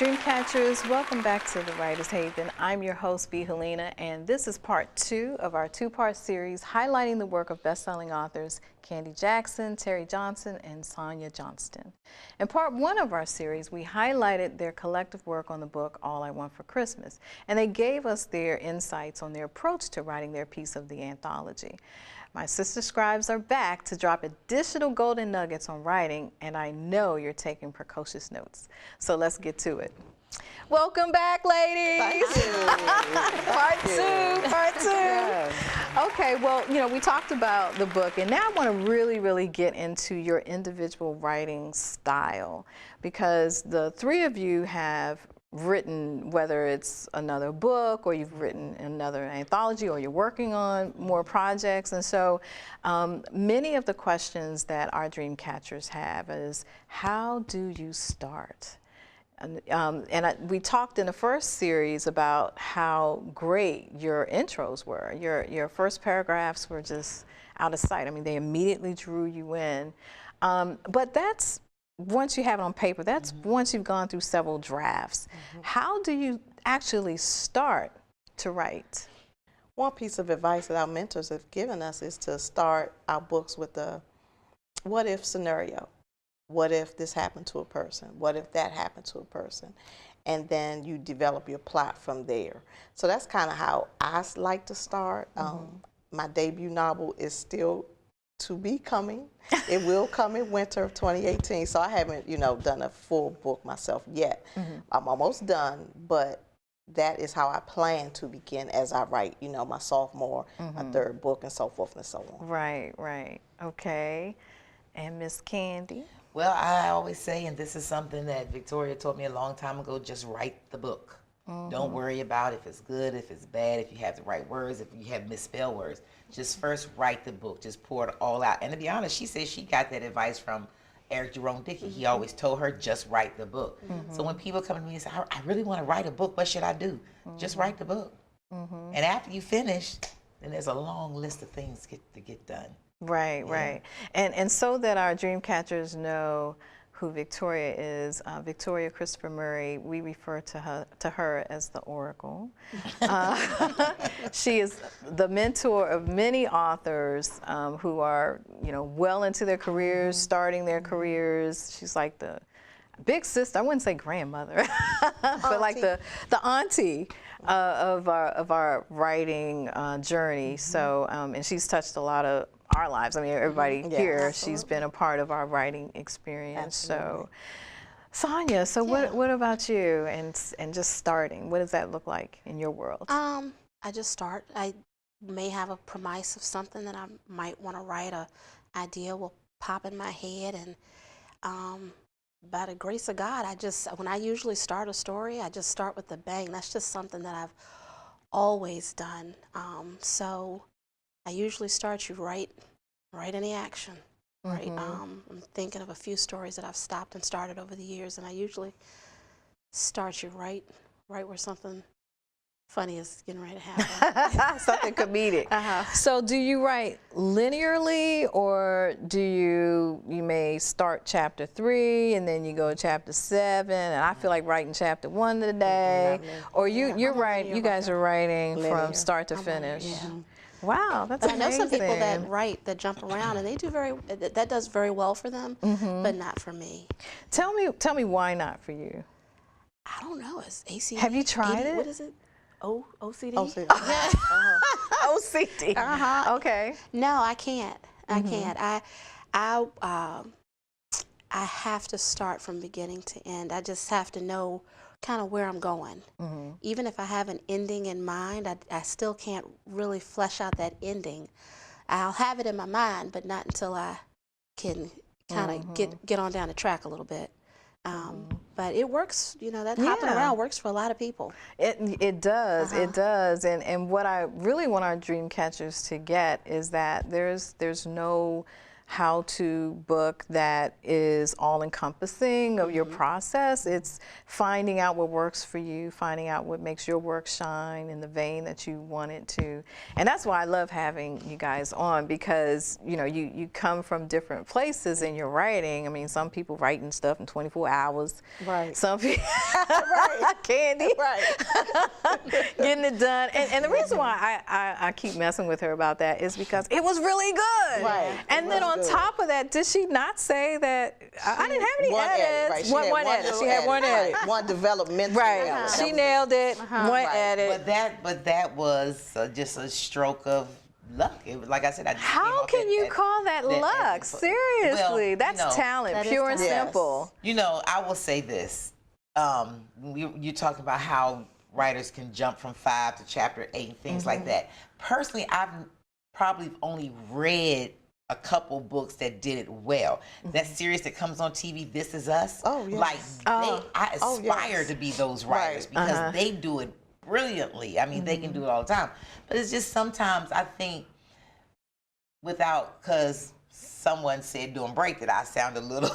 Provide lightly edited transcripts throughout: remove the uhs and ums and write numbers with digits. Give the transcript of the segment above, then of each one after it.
Dreamcatchers, welcome back to the Writer's Haven. I'm your host, Helena, and this is part 2 of our 2-part series highlighting the work of best-selling authors Sonia Jackson, Terri Johnson, and Sonia Jackson. In part 1 of our series, we highlighted their collective work on the book All I Want for Christmas, and they gave us their insights on their approach to writing their piece of the anthology. My sister scribes are back to drop additional golden nuggets on writing, and I know you're taking precocious notes. So let's get to it. Welcome back, ladies. Part two. Yes. Okay, well, you know, we talked about the book, and now I want to really get into your individual writing style, because the three of you have written, whether it's another book or you've written another anthology or you're working on more projects. And so many of the questions that our dream-catchers have is, how do you start? We talked in the first series about how great your intros were. Your first paragraphs were just out of sight. I mean, they immediately drew you in. But that's, once you have it on paper, that's once you've gone through several drafts. How do you actually start to write? One piece of advice that our mentors have given us is to start our books with the what if scenario. What if this happened to a person? What if that happened to a person? And then you develop your plot from there. So that's kind of how I like to start. My debut novel is still to be coming. It will come in winter of 2018. So I haven't, you know, done a full book myself yet. I'm almost done, but that is how I plan to begin as I write, you know, my sophomore, my third book, and so forth and so on. Right. Okay. And Miss Candy? Well, I always say, and this is something that Victoria told me a long time ago, just write the book. Don't worry about if it's good, if it's bad, if you have the right words, if you have misspelled words. Just first write the book. Just pour it all out. And to be honest, she says she got that advice from Eric Jerome Dickey. He always told her, just write the book. So when people come to me and say, I really want to write a book, what should I do? Just write the book. And after you finish, then there's a long list of things to get done. Right. And so that our dream catchers know who Victoria is, Victoria Christopher Murray, we refer to her as the Oracle. She is the mentor of many authors who are, you know, well into their careers, starting their careers. She's like the big sister, I wouldn't say grandmother, but like the auntie of our writing journey. So, and she's touched a lot of our lives. I mean, everybody here, absolutely. She's been a part of our writing experience. Absolutely. So, Sonia, so what about you and just starting? What does that look like in your world? I just start. I may have a premise of something that I might want to write. A idea will pop in my head, and by the grace of God, when I usually start a story, I just start with a bang. That's just something that I've always done. So I usually start you right in the action. Right. I'm thinking of a few stories that I've stopped and started over the years, and I usually start you right where something funny is getting ready to happen. Something comedic. So do you write linearly, or do you may start chapter 3 and then you go to chapter 7, and I feel like writing chapter 1 today, or you guys are writing linear from start to finish? Wow, that's amazing. I know some people that jump around, and they do that does very well for them, but not for me. Tell me why not for you? I don't know. It's ACD. Have you tried it? What is it? OCD? OCD. OCD. Okay. No, I can't. I can't. I have to start from beginning to end. I just have to know kind of where I'm going. Even if I have an ending in mind, I still can't really flesh out that ending. I'll have it in my mind, but not until I can kind of get on down the track a little bit. But it works, you know, that hopping around works for a lot of people. It does, it does. And what I really want our dream catchers to get is that there's no how-to book that is all-encompassing of your process. It's finding out what works for you, finding out what makes your work shine in the vein that you want it to. And that's why I love having you guys on, because you come from different places in your writing. I mean, some people writing stuff in 24 hours. Right. Some people Right. Candy. Right. Getting it done. And the reason why I keep messing with her about that is because it was really good. Right. And then on top of that, did she not say that I didn't have any One edit, edits? right. She had one edit. One developmental Right. edit. She nailed it. One edit. But that was just a stroke of luck. It was, like I said, I just came How off can you call that luck? Seriously, that's talent, That is pure and talent. simple. I will say this. You talked about how writers can jump from 5 to chapter 8 and things like that. Personally, I've probably only read a couple books that did it well. That series that comes on TV, This Is Us. Oh, yes. Like, I Oh, aspire yes. to be those writers because they do it brilliantly. I mean, they can do it all the time. But it's just sometimes I think because someone said during break that I sound a little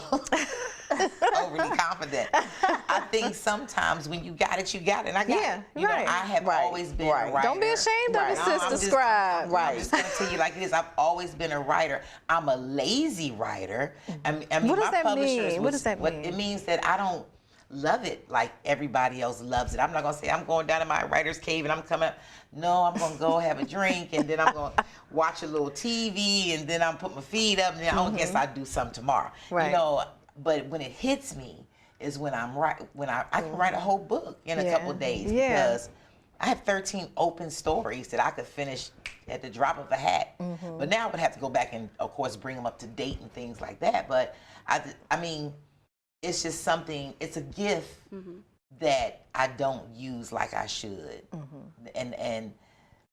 overly confident. I think sometimes when you got it, you got it. And I got it. You know, I have always been a writer. Don't be ashamed of it, Sister Scribe. I'm just going to tell you like it is. I've always been a writer. I'm a lazy writer. I mean, What does my that publishers mean? What does that mean? It means that I don't love it like everybody else loves it. I'm not going to say I'm going down to my writer's cave and I'm coming up. No, I'm going to go have a drink and then I'm going to watch a little TV and then I'm put my feet up and then I guess I'll do something tomorrow. Right. You know, but when it hits me is when I can write a whole book in a couple of days because I have 13 open stories that I could finish at the drop of a hat. But now I would have to go back and, of course, bring them up to date and things like that. But I mean, it's just something, it's a gift that I don't use like I should. And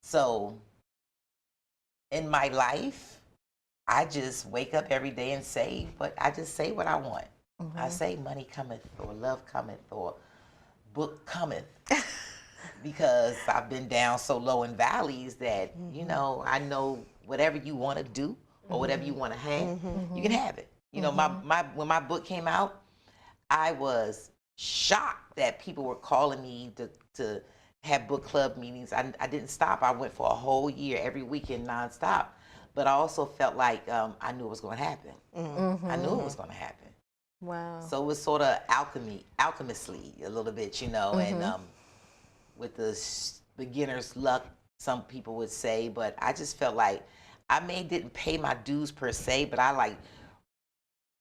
so in my life, I just wake up every day and say what I want. I say money cometh or love cometh or book cometh because I've been down so low in valleys that, I know whatever you want to do or whatever you want to have, you can have it. You know, when my book came out, I was shocked that people were calling me to have book club meetings. I didn't stop. I went for a whole year, every weekend, nonstop. But I also felt like I knew it was going to happen. I knew it was going to happen. Wow. So it was sort of alchemistly a little bit, and with the beginner's luck, some people would say. But I just felt like didn't pay my dues per se, but I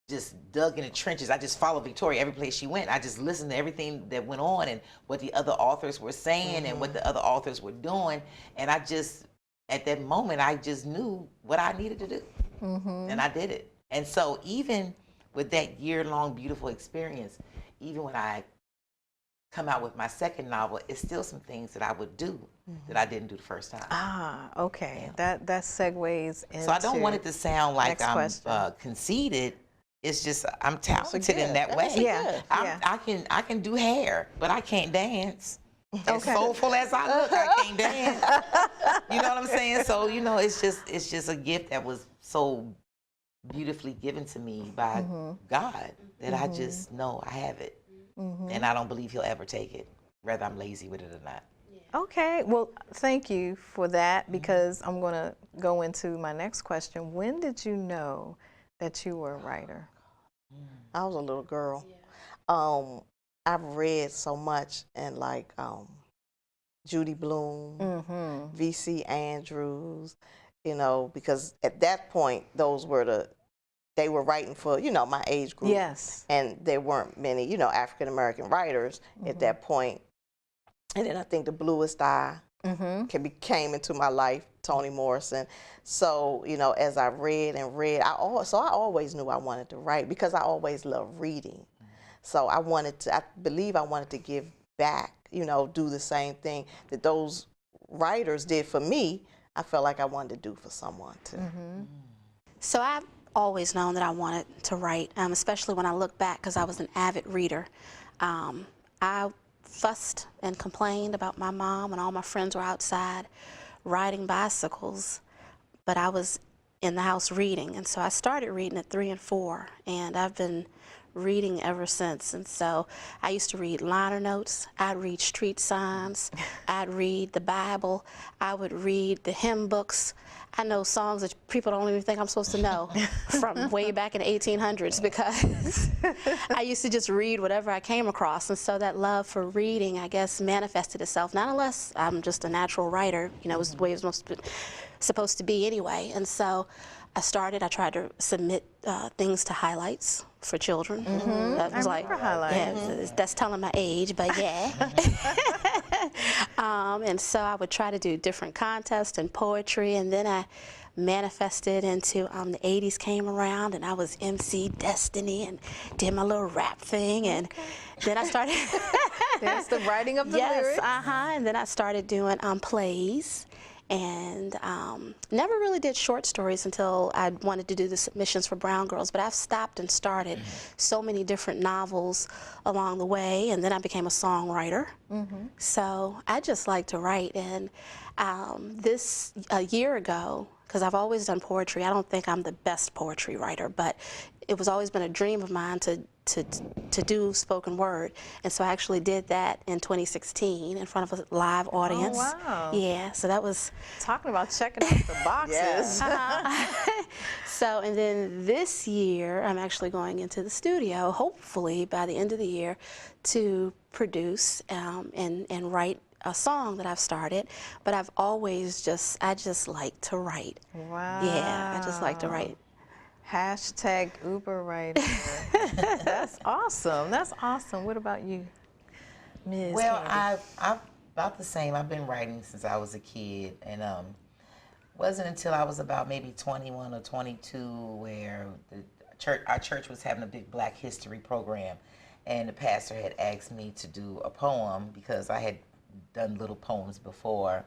just dug in the trenches. I just followed Victoria every place she went. I just listened to everything that went on and what the other authors were saying and what the other authors were doing. And at that moment, I just knew what I needed to do. And I did it. And so even with that year-long beautiful experience, even when I come out with my second novel, it's still some things that I would do that I didn't do the first time. Ah, okay. Yeah. That segues into So I don't want it to sound like I'm conceited. It's just I'm talented in that way. Yeah. I can do hair, but I can't dance. As soulful as I look, I can't dance. You know what I'm saying? So it's just a gift that was so beautifully given to me by God that I just know I have it, and I don't believe He'll ever take it, whether I'm lazy with it or not. Okay, well, thank you for that, because I'm going to go into my next question. When did you know that you were a writer? I was a little girl. I've read so much, and Judy Blume, V.C. Andrews, because at that point, they were writing for, my age group. Yes. And there weren't many, African-American writers at that point. And then I think The Bluest Eye came into my life, Toni Morrison. So, as I read and read, I always knew I wanted to write because I always loved reading. So I believe I wanted to give back, do the same thing that those writers did for me. I felt like I wanted to do for someone too. So I've always known that I wanted to write, especially when I look back, because I was an avid reader. I fussed and complained about my mom, and all my friends were outside riding bicycles, but I was in the house reading. And so I started reading at 3 and 4, and I've been reading ever since. And so I used to read liner notes, I'd read street signs, I'd read the Bible, I would read the hymn books. I know songs that people don't even think I'm supposed to know from way back in the 1800s, because I used to just read whatever I came across. And so that love for reading, I guess, manifested itself, not unless I'm just a natural writer, you know, it was the way it was supposed to be anyway. And so I tried to submit things to highlights for children. That was like, yeah, that's telling my age, but yeah. And so I would try to do different contests and poetry, and then I manifested into the 80s came around, and I was MC Destiny and did my little rap thing, and then I started. There's the writing of the lyrics. And then I started doing plays. And never really did short stories until I wanted to do the submissions for Brown Girls, but I've stopped and started so many different novels along the way, and then I became a songwriter. So I just like to write, and a year ago, because I've always done poetry, I don't think I'm the best poetry writer, but it was always been a dream of mine to do spoken word, and so I actually did that in 2016 in front of a live audience. Oh, wow. Yeah, so that was talking about checking off the boxes. So, and then this year I'm actually going into the studio, hopefully by the end of the year, to produce and write a song that I've started. But I've always I just like to write. Wow. Yeah, I just like to write. Hashtag Uber writer. That's awesome. That's awesome. What about you, Ms. Well, Candy? I'm about the same. I've been writing since I was a kid, and wasn't until I was about maybe 21 or 22 where our church was having a big Black History program, and the pastor had asked me to do a poem because I had done little poems before,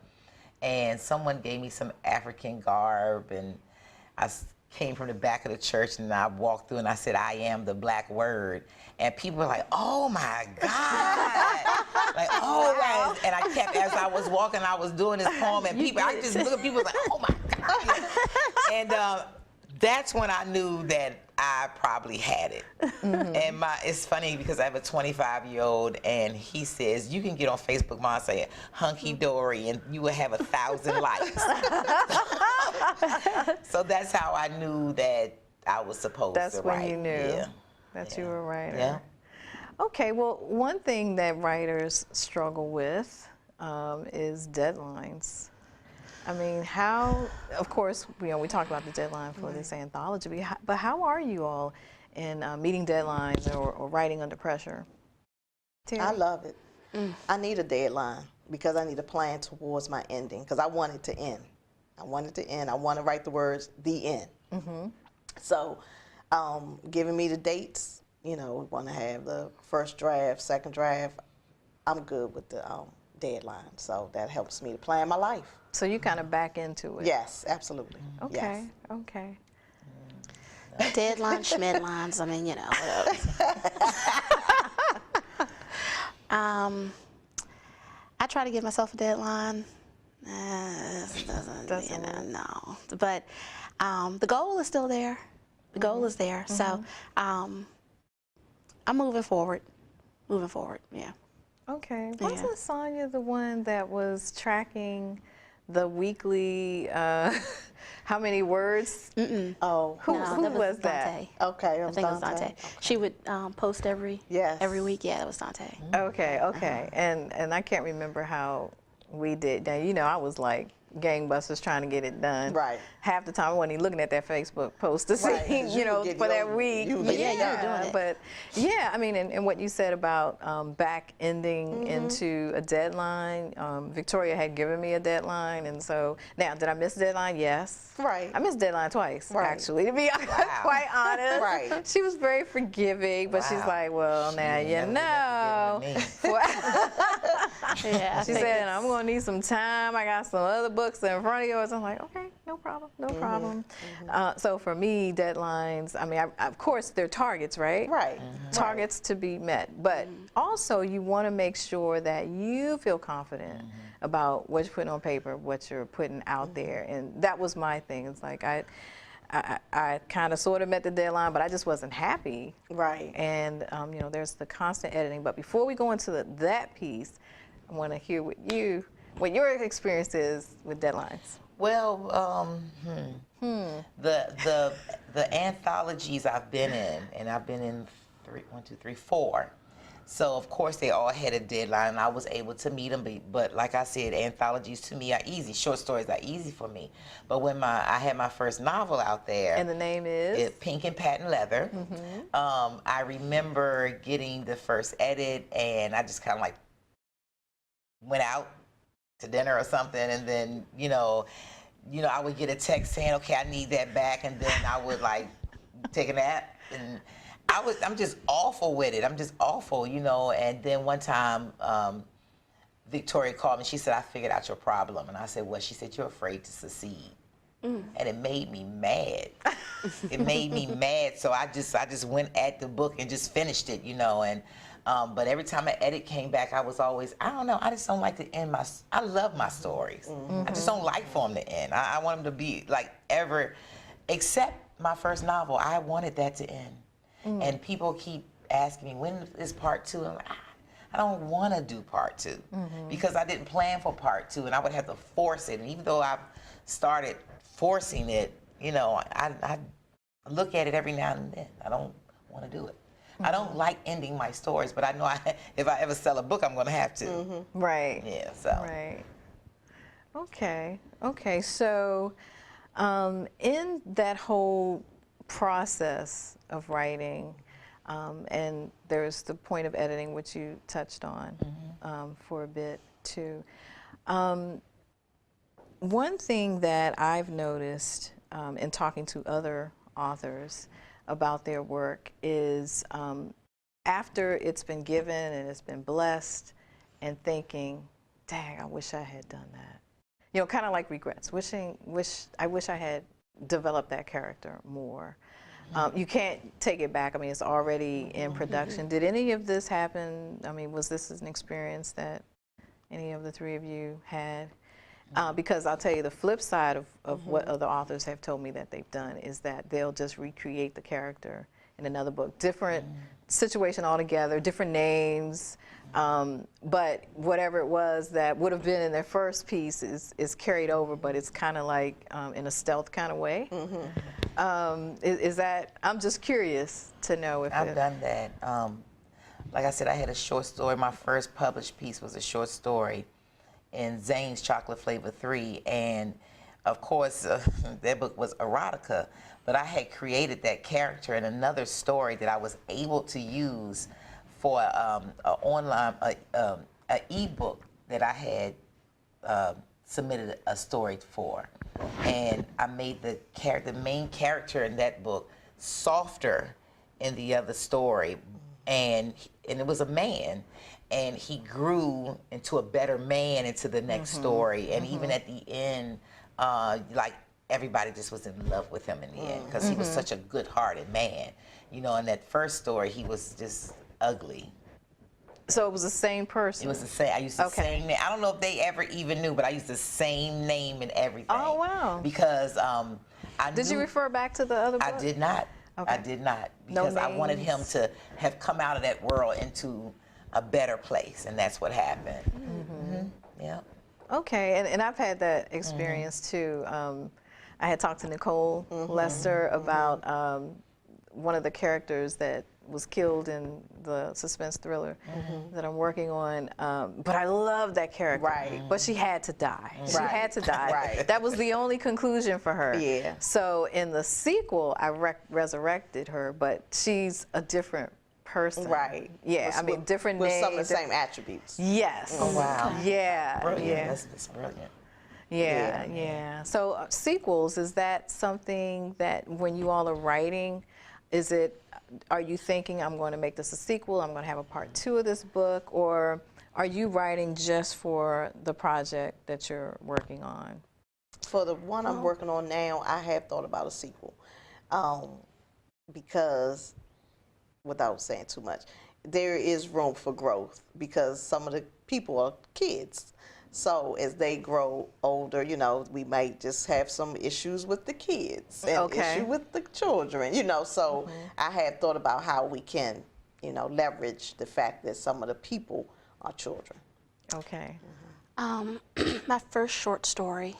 and someone gave me some African garb, and I came from the back of the church, and I walked through and I said, "I am the black word." And people were like, "Oh my God." Like, oh, wow. And I kept, as I was walking, I was doing this poem, and people, I just look at people like, "Oh my God." And that's when I knew that I probably had it. And it's funny because I have a 25-year-old, and he says, "You can get on Facebook, Mom, say hunky dory, and you will have 1,000 likes." So that's how I knew that I was supposed to write. That's when you knew that you were a writer. Yeah. Okay, well, one thing that writers struggle with is deadlines. I mean, how, of course, we talked about the deadline for this anthology, but how are you all in meeting deadlines or writing under pressure? Terri? I love it. I need a deadline because I need a plan towards my ending, because I want it to end. I want it to end. I want to write the words, the end. So giving me the dates, we want to have the first draft, second draft. I'm good with the deadline, so that helps me to plan my life. So you kind of back into it? Yes, absolutely. Okay, yes. Okay. Deadline, schmedlines, I mean, I try to give myself a deadline. Doesn't no. But the goal is still there. The goal is there. So I'm moving forward. Yeah. Okay. Wasn't Sonia the one that was tracking the weekly, how many words? Oh. Who was that? Dante. Okay, I think it was Dante. Okay. She would post every week. Yeah, that was Dante. Okay. And I can't remember how we did. Now, I was like gangbusters trying to get it done. Right. Half the time I wasn't even looking at that Facebook post to see, for that week. But yeah, I mean, and what you said about back ending into a deadline, Victoria had given me a deadline, and so now, did I miss the deadline? Yes. Right. I missed the deadline twice, actually, to be quite honest. Right. She was very forgiving, but she's like, well, now you know. She said, I'm going to need some time. I got some other books in front of yours. I'm like, okay, no problem. So for me, deadlines, I mean, of course, they're targets, right? Right. Targets to be met. But also, you want to make sure that you feel confident about what you're putting on paper, what you're putting out there. And that was my thing. It's like, I kind of sort of met the deadline, but I just wasn't happy. Right. And you know, there's the constant editing. But before we go into that piece, I want to hear what your experience is with deadlines. Well, the anthologies I've been in, and I've been in 4. So of course they all had a deadline, and I was able to meet them. But like I said, anthologies to me are easy. Short stories are easy for me. But when I had my first novel out there, And the name is? Pink and Patent Leather. I remember getting the first edit, and I just kind of like went out to dinner or something, and then I would get a text saying, okay, I need that back, and then I would like take a nap, and I'm just awful with it. I'm just awful, and then one time Victoria called me. She said, I figured out your problem. And I said, what? She said, you're afraid to succeed. And it made me mad. It made me mad. So I just went at the book and just finished it, and but every time an edit came back, I was always, I don't know, I just don't like to end I love my stories. I just don't like for them to end. I want them to be like except my first novel, I wanted that to end. And people keep asking me, when is part 2? I'm like, I don't want to do part 2 because I didn't plan for part 2, and I would have to force it. And even though I've started forcing it, I look at it every now and then. I don't want to do it. I don't like ending my stories, but I know if I ever sell a book, I'm going to have to. Right. Yeah, so. Right. Okay. So in that whole process of writing, and there's the point of editing, which you touched on for a bit too. One thing that I've noticed in talking to other authors about their work is after it's been given and it's been blessed, and thinking, dang, I wish I had done that. Kind of like regrets, I wish I had developed that character more. You can't take it back. I mean, it's already in production. Did any of this happen? I mean, was this an experience that any of the three of you had? Because I'll tell you the flip side of what other authors have told me that they've done is that they'll just recreate the character in another book. Different situation altogether, different names, but whatever it was that would have been in their first piece is carried over, but it's kind of like in a stealth kind of way. Is that, I'm just curious to know if I've done that. Like I said, I had a short story. My first published piece was a short story in Zane's Chocolate Flavor 3, and of course that book was erotica, but I had created that character in another story that I was able to use for an ebook that I had submitted a story for, and I made the main character in that book softer in the other story, and it was a man. And he grew into a better man into the next story. And even at the end, like everybody just was in love with him in the end because he was such a good-hearted man. In that first story, he was just ugly. So it was the same person? It was the same. I used the same name. I don't know if they ever even knew, but I used the same name and everything. Oh, wow. Because Did you refer back to the other book? I did not. Okay. I did not. Because I wanted him to have come out of that world into a better place, and that's what happened. Yeah. Okay, and I've had that experience too. I had talked to Nicole Lester about one of the characters that was killed in the suspense thriller that I'm working on. But I love that character. Right. But she had to die. She had to die. Right. That was the only conclusion for her. Yeah. So in the sequel, I resurrected her, but she's a different person. Right. Yeah, different names. With some of the same attributes. Yes. Oh, wow. Yeah. Brilliant. Yeah. That's brilliant. Yeah. So sequels, is that something that when you all are writing, are you thinking, I'm going to make this a sequel, I'm going to have a part 2 of this book, or are you writing just for the project that you're working on? For the one I'm working on now, I have thought about a sequel because, without saying too much, there is room for growth because some of the people are kids. So as they grow older, you know, we might just have some issues with the kids and issue with the children, you know. So I had thought about how we can, you know, leverage the fact that some of the people are children. Okay. My first short story,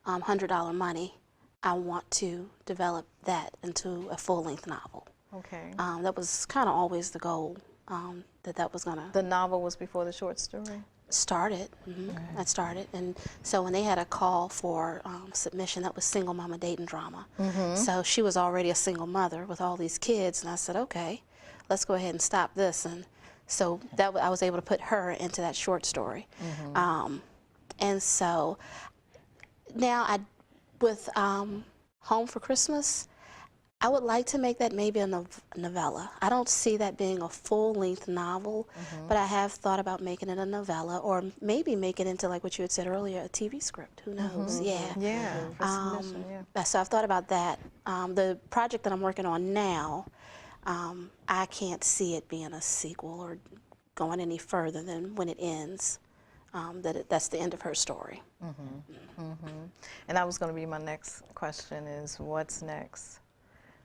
$100 Money, I want to develop that into a full-length novel. Okay. That was kind of always the goal, that was gonna. The novel was before the short story? Started. I started, and so when they had a call for submission, that was single mama dating drama. So she was already a single mother with all these kids, and I said, okay, let's go ahead and stop this. And so that I was able to put her into that short story. And so now with Home for Christmas, I would like to make that maybe a novella. I don't see that being a full-length novel, but I have thought about making it a novella, or maybe make it into, like what you had said earlier, a TV script. Who knows? Yeah. So I've thought about that. The project that I'm working on now, I can't see it being a sequel or going any further than when it ends. That's the end of her story. And that was going to be my next question: is what's next?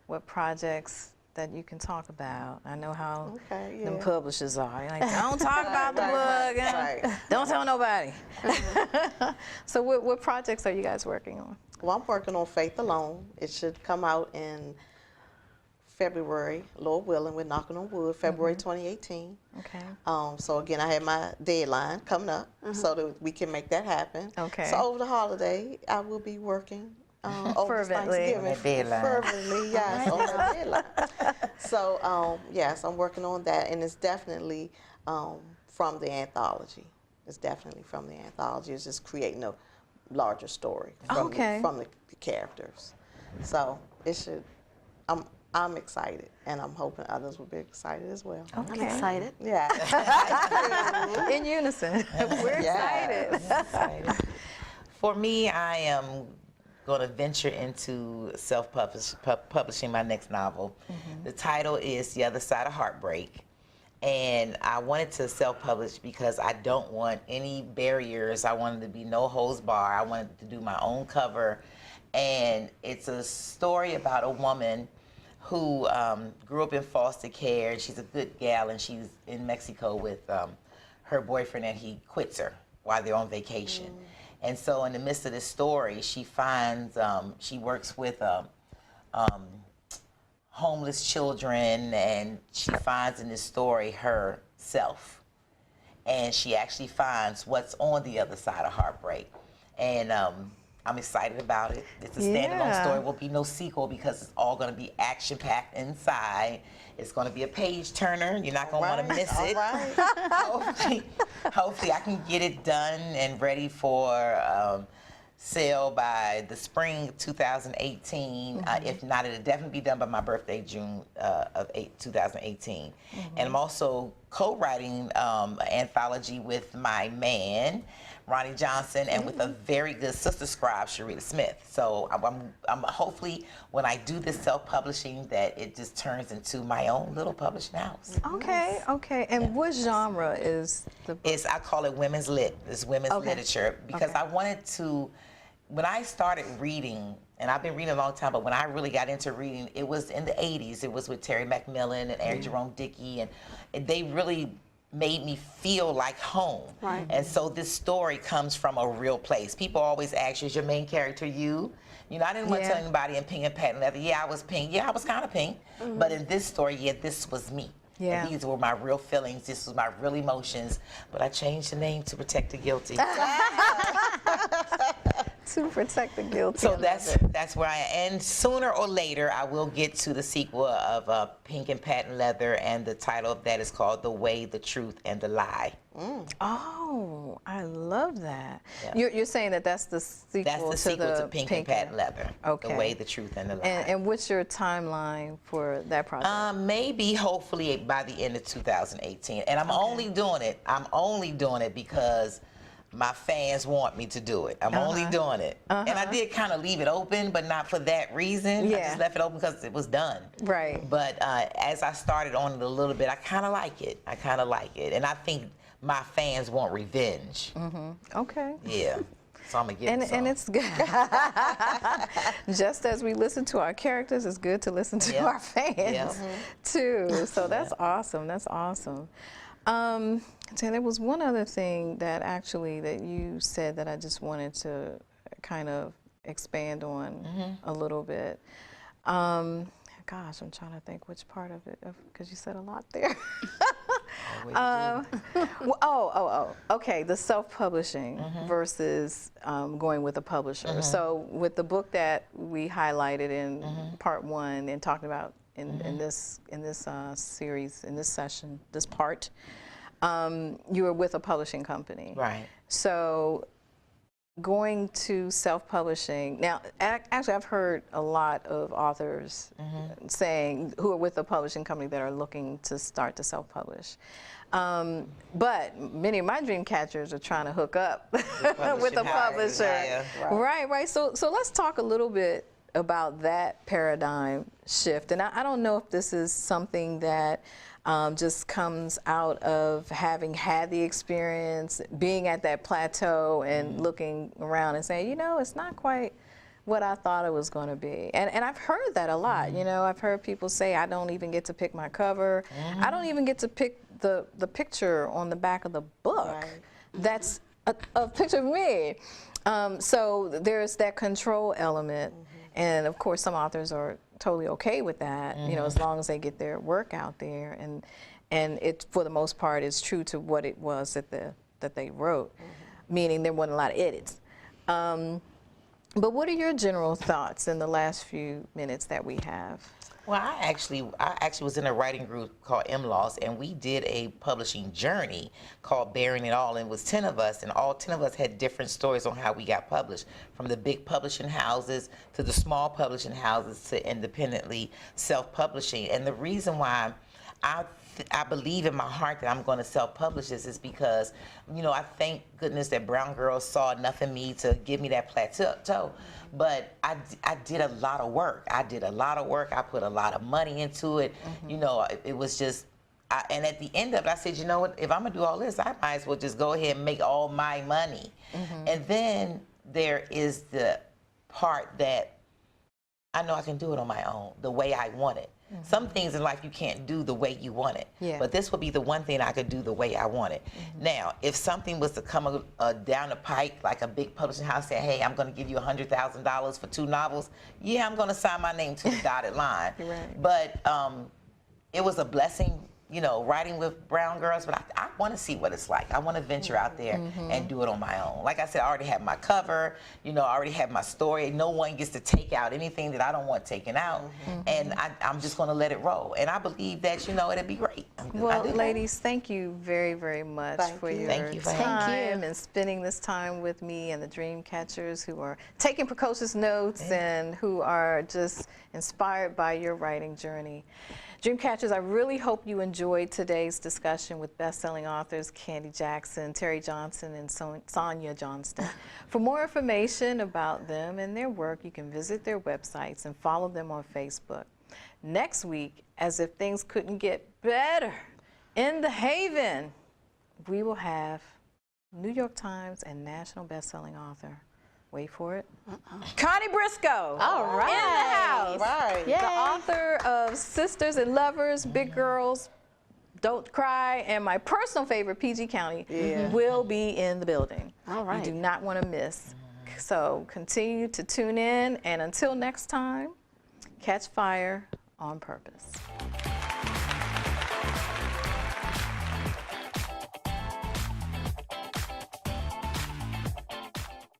What projects that you can talk about? I know how them publishers are. You're like, don't talk about the book. Don't tell nobody. So what projects are you guys working on? Well, I'm working on Faith Alone. It should come out in February, Lord willing. We're knocking on wood, February 2018. Okay. So again, I have my deadline coming up so that we can make that happen. Okay. So over the holiday, I will be working over Fervently. Fervently, yes, on that deadline. So yes, I'm working on that, and it's definitely from the anthology. It's definitely from the anthology. It's just creating a larger story from the characters. So it should. I'm excited, and I'm hoping others will be excited as well. I'm excited. Yeah. In unison. We're excited. For me, I am going to venture into self-publishing my next novel. The title is The Other Side of Heartbreak. And I wanted to self-publish because I don't want any barriers. I wanted to be no holds bar. I wanted to do my own cover. And it's a story about a woman who grew up in foster care, and she's a good gal, and she's in Mexico with her boyfriend, and he quits her while they're on vacation. And so in the midst of this story, she finds, she works with homeless children, and she finds in this story herself. And she actually finds what's on the other side of heartbreak. And I'm excited about it. It's a standalone story. Will be no sequel because it's all going to be action-packed inside. It's going to be a page turner. You're not going to want to miss it. Hopefully I can get it done and ready for sale by the spring 2018. If not, it'll definitely be done by my birthday, June of 2018. And I'm also co-writing an anthology with my man, Ronnie Johnson, and with a very good sister scribe, Sharita Smith. So I'm hopefully when I do this self-publishing that it just turns into my own little publishing house. Okay. And what genre is the book? I call it women's lit. It's women's literature because I wanted to, when I started reading, and I've been reading a long time, but when I really got into reading, it was in the 80s. It was with Terry McMillan and Aaron Jerome Dickey, and they really made me feel like home. And so this story comes from a real place. People always ask you, is your main character you? You know, I didn't want to tell anybody in pink and patent leather, I was pink. Yeah, I was kind of pink. But in this story, this was me. And these were my real feelings. This was my real emotions. But I changed the name to protect the guilty. To protect the guilty. So that's where I am. And sooner or later, I will get to the sequel of Pink and Patent Leather, and the title of that is called The Way, the Truth, and the Lie. Oh, I love that. You're saying that's the sequel, that's the sequel to Pink and Patent Leather. Okay. The Way, the Truth, and the Lie. And what's your timeline for that project? Maybe, hopefully, by the end of 2018. And I'm only doing it because my fans want me to do it. I'm only doing it. And I did kind of leave it open, but not for that reason. I just left it open because it was done. Right. But as I started on it a little bit, I kind of like it. I kind of like it. And I think my fans want revenge. Okay. Yeah. So I'm going to get And it's good. Just as we listen to our characters, it's good to listen to our fans too. So that's awesome. That's awesome. So there was one other thing that actually that you said that I just wanted to kind of expand on a little bit. Gosh, I'm trying to think which part of it, because you said a lot there. Okay, the self-publishing versus going with a publisher. So with the book that we highlighted in part 1 and talked about in this series, in this session, this part, you were with a publishing company. Right. So going to self-publishing, now actually I've heard a lot of authors saying who are with a publishing company that are looking to start to self-publish. But many of my dream catchers are trying to hook up with a publisher. Yeah. Right. So let's talk a little bit about that paradigm shift. And I don't know if this is something that just comes out of having had the experience, being at that plateau and looking around and saying, you know, it's not quite what I thought it was going to be. And I've heard that a lot. You know, I've heard people say, I don't even get to pick my cover. I don't even get to pick the picture on the back of the book. That's a picture of me. So there's that control element. And of course, some authors are totally okay with that, you know, as long as they get their work out there. And it, for the most part, is true to what it was that they wrote, meaning there wasn't a lot of edits. But what are your general thoughts in the last few minutes that we have? Well, I actually was in a writing group called MLOS, and we did a publishing journey called Bearing It All, and it was 10 of us, and all 10 of us had different stories on how we got published, from the big publishing houses to the small publishing houses to independently self-publishing. And the reason why I believe in my heart that I'm going to self-publish this is because, you know, I thank goodness that Brown Girls saw enough in me to give me that plateau. But I did a lot of work. I put a lot of money into it. You know, it was just, and at the end of it, I said, you know what, if I'm going to do all this, I might as well just go ahead and make all my money. And then there is the part that I know I can do it on my own, the way I want it. Some things in life you can't do the way you want it. But this would be the one thing I could do the way I want it. Now, if something was to come down the pike, like a big publishing house said, hey, I'm going to give you $100,000 for 2 novels, yeah, I'm going to sign my name to the dotted line. But it was a blessing, you know, writing with Brown Girls, but I want to see what it's like. I want to venture out there and do it on my own. Like I said, I already have my cover, you know, I already have my story. No one gets to take out anything that I don't want taken out, and I'm just going to let it roll. And I believe that, you know, it'll be great. Well, ladies, thank you very, very much for your time and spending this time with me and the dream catchers who are taking precocious notes and who are just inspired by your writing journey. Dreamcatchers, I really hope you enjoyed today's discussion with best-selling authors Candy Jackson, Terri Johnson, and Sonia Jackson. For more information about them and their work, you can visit their websites and follow them on Facebook. Next week, as if things couldn't get better, in the Haven, we will have New York Times and national best-selling author, wait for it, Connie Briscoe. All right. In the house. Right. The author of Sisters and Lovers, Big Girls, Don't Cry, and my personal favorite, PG County, will be in the building. All right. You do not want to miss. So continue to tune in, and until next time, catch fire on purpose.